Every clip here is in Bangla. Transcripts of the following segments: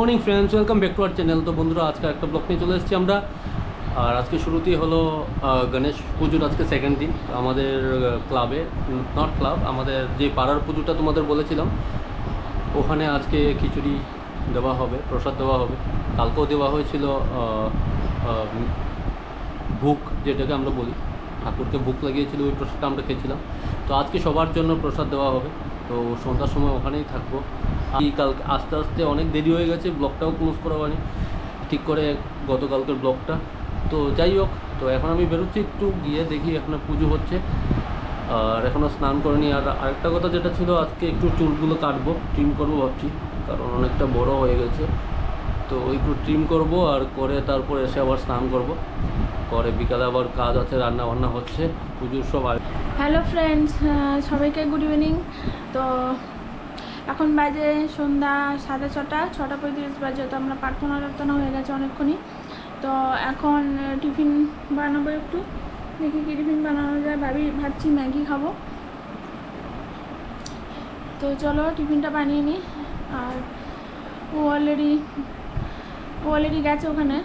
Morning friends, welcome back to our channel. তো বন্ধুরা, আজকে একটা ব্লগ নিয়ে চলে এসেছি আমরা। আর আজকে শুরুতেই হলো গণেশ পুজোর আজকে সেকেন্ড দিন আমাদের ক্লাবে, নট ক্লাব, আমাদের যে পাড়ার পুজোটা তোমাদের বলেছিলাম, ওখানে আজকে খিচুড়ি দেওয়া হবে, প্রসাদ দেওয়া হবে। কালকেও দেওয়া হয়েছিল ভোগ, যেটাকে আমরা বলি, ঠাকুরকে ভোগ লাগিয়েছিল, ওই প্রসাদটা আমরা খেয়েছিলাম। তো আজকে সবার জন্য প্রসাদ দেওয়া হবে। তো সন্ধ্যার সময় ওখানেই থাকবো। কাল আস্তে আস্তে অনেক দেরি হয়ে গেছে, ব্লগটাও ক্লোজ করা হয়নি ঠিক করে গতকালকের ব্লগটা। তো যাই হোক, তো এখন আমি বেরোচ্ছি, একটু গিয়ে দেখি এখানে পুজো হচ্ছে। আর এখনও স্নান করিনি। আর আরেকটা কথা যেটা ছিল, আজকে একটু চুলগুলো কাটবো, ট্রিম করবো ভাবছি, কারণ অনেকটা বড় হয়ে গেছে। তো একটু ট্রিম করব, আর করে তারপর এসে আবার স্নান করব, পরে বিকালে আবার কাজ আছে, রান্না বান্না হচ্ছে, পুজোর সব। হ্যালো ফ্রেন্ডস, সবাইকে গুড ইভিনিং। তো এখন বাজে সন্ধ্যা 6:30, 6:35 বাজে। তো আমরা প্রার্থনা হয়ে গেছে অনেকক্ষণই। তো এখন টিফিন বানাবো, একটু দেখি কী টিফিন বানানো যায়। ভাবছি ম্যাগি খাবো। তো চলো টিফিনটা বানিয়ে নিই। আর ও অলরেডি গেছে ওখানে,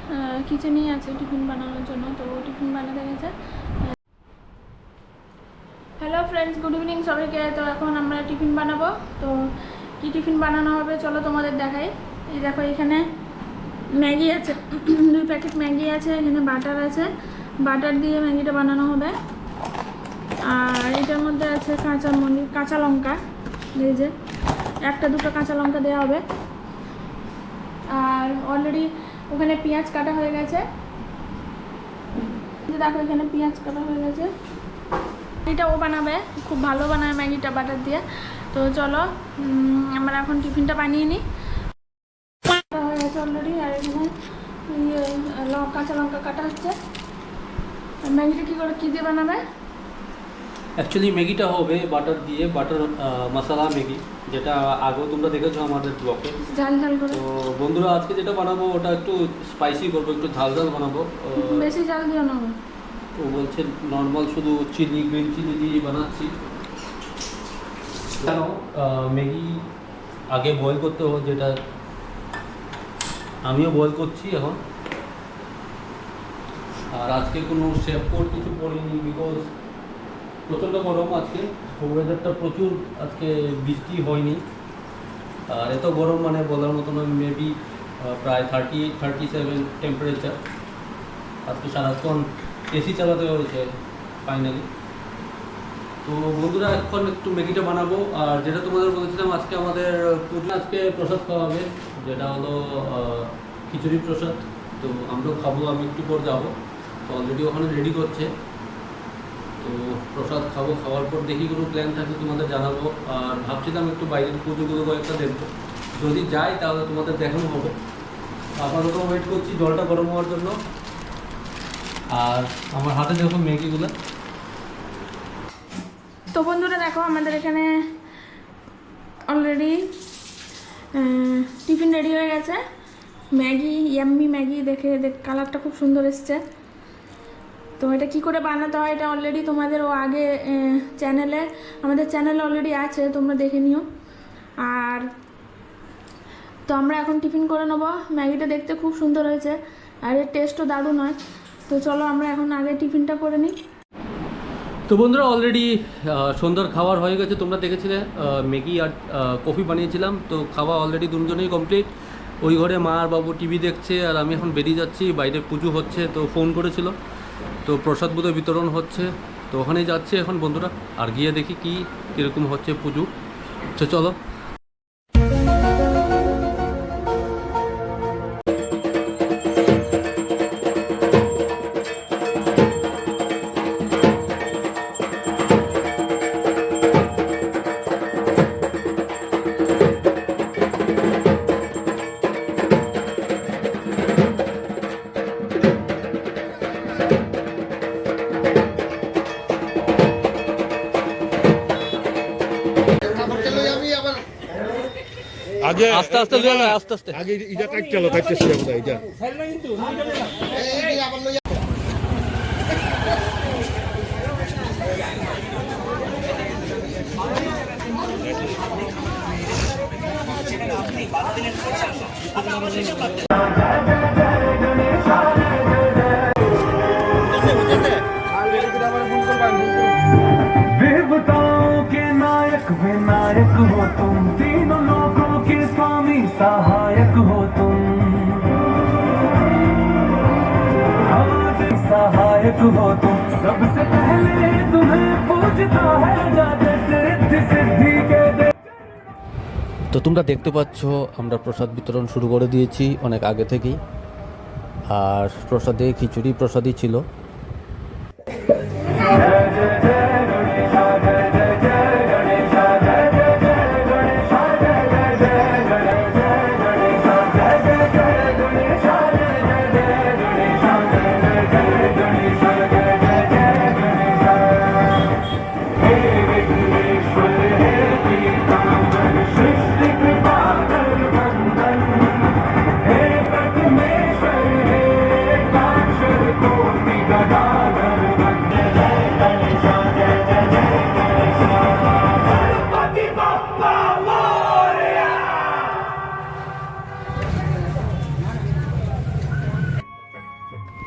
কিচেনেই আছে টিফিন বানানোর জন্য। তো ও টিফিন বানাতে গেছে। হ্যালো ফ্রেন্ডস, গুড ইভিনিং সবাইকে। তো এখন আমরা টিফিন বানাবো। তো কী টিফিন বানানো হবে চলো তোমাদের দেখাই। এই দেখো, এখানে ম্যাগি আছে, 2 প্যাকেট ম্যাগি আছে, এখানে বাটার আছে, বাটার দিয়ে ম্যাগিটা বানানো হবে। আর এটার মধ্যে আছে কাঁচা লঙ্কা, এই যে 1-2টো কাঁচা লঙ্কা দেওয়া হবে। আর অলরেডি ওখানে পেঁয়াজ কাটা হয়ে গেছে, দেখো এখানে পেঁয়াজ কাটা হয়ে গেছে। ম্যাগিটা ও বানাবে, খুব ভালো বানায় ম্যাগিটা বাটার দিয়ে। তো চলো আমরা এখন টিফিনটা বানিয়ে নিই। হয়ে গেছে অলরেডি। আর এখানে কাঁচা লঙ্কা কাটা হচ্ছে। ম্যাগিটা কী দিয়ে বানাবে? অ্যাকচুয়ালি ম্যাগিটা হবে বাটার দিয়ে, বাটার মশলা ম্যাগি, যেটা আগেও তোমরা দেখেছো আমাদের ব্লগে, ঝাল করে। তো বন্ধুরা, আজকে যেটা বানাবো ওটা একটু স্পাইসি করবো, একটু ঝাল বানাবো। বেশি ঝাল দিও না। ও বলছে নর্মাল শুধু চিলি, গ্রিন চিলি দিয়ে বানাচ্ছি। কেন ম্যাগি আগে বয়েল করতে হবে, যেটা আমিও বয়েল করছি এখন। আর আজকে কোনো শেভ কোট কিছু পড়িনি, বিকজ প্রচণ্ড গরম আজকে, ওয়েদারটা প্রচুর, আজকে বৃষ্টি হয়নি। আর এত গরম মানে বলার মতো নয়, মেবি প্রায় 38-37 টেম্পারেচার। আজকে সারাক্ষণ এসি চালাতে হয়েছে ফাইনালি। তো বন্ধুরা, এখন একটু ম্যাগিটা বানাবো। আর যেটা তোমাদের বলেছিলাম, আজকে আমাদের আজকে প্রসাদ খাওয়া হবে, যেটা হলো খিচুড়ি প্রসাদ। তো আমরাও খাবো, আমি একটু পর যাবো। তো অলরেডি ওখানে রেডি করছে। তো প্রসাদ খাবো, খাওয়ার পর দেখি কোনো প্ল্যান থাকলে তোমাদের জানাবো। আর ভাবছিলাম একটু বাইরের পুজোগুলো কয়েকটা দেখবো, যদি যাই তাহলে তোমাদের দেখানো হবে। আপাতত ওয়েট করছি জলটা গরম হওয়ার জন্য। আর আমার হাতে দেখো ম্যাগিগুলো। তো বন্ধুরা দেখো, আমাদের এখানে অলরেডি টিফিন রেডি হয়ে গেছে। ম্যাগি, ইয়াম্মি ম্যাগি, দেখে কালারটা খুব সুন্দর এসছে। তো এটা কি করে বানাতে হয় এটা অলরেডি তোমাদের আগে আমাদের চ্যানেলে অলরেডি আছে, তোমরা দেখে নিও। আর তো আমরা এখন টিফিন করে নেবো। ম্যাগিটা দেখতে খুব সুন্দর হয়েছে, আর এর টেস্টও দারুণ হয়। তো চলো আমরা এখন আগে টিফিনটা করে নিই। তো বন্ধুরা, অলরেডি সন্ধ্যার খাবার হয়ে গেছে, তোমরা দেখেছিলে ম্যাগি আর কফি বানিয়েছিলাম। তো খাওয়া অলরেডি দুজনেই কমপ্লিট। ওই ঘরে মা আর বাবু টিভি দেখছে, আর আমি এখন বেরিয়ে যাচ্ছি, বাইরে পুজো হচ্ছে। তো ফোন করেছিল, তো প্রসাদ বোধ বিতরণ হচ্ছে, তো ওখানেই যাচ্ছি এখন বন্ধুরা। আর গিয়ে দেখি কীরকম হচ্ছে পুজো। তো চলো। আগে আস্তে আস্তে লয়ে না, আস্তে আস্তে আগে ইটা কাটতেলো কাটতেছিল বোধহয় এটা আপনি 12 দিনের देवताओं के नायक विनायक हो तुम, तीनों लोगों के स्वामी सहायक हो तुम, हमारे सहायक हो तुम। सबसे पहले तुम्हें पूजता है जगत रिद्धि सिद्धि के दे। তো তোমরা দেখতে পাচ্ছ আমরা প্রসাদ বিতরণ শুরু করে দিয়েছি অনেক আগে থেকেই। আর প্রসাদে খিচুড়ি প্রসাদই ছিল।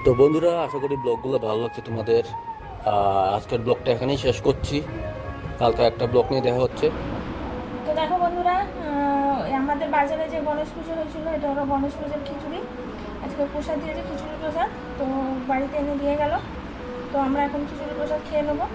তো বন্ধুরা, আশা করি ব্লগগুলো ভালো লাগছে তোমাদের। আজকের ব্লগটা এখানেই শেষ করছি। কালকে একটা ব্লগ নিয়ে দেখা হচ্ছে। তো দেখো বন্ধুরা, আমাদের বাজারে যে গণেশ পুজো হয়েছিল, এটা হলো গণেশ পুজোর খিচুড়ি। আজকে প্রসাদ দিয়েছে, খিচুড়ি প্রসাদ। তো বাড়িতে এনে দিয়ে গেল। তো আমরা এখন খিচুড়ি প্রসাদ খেয়ে নেবো।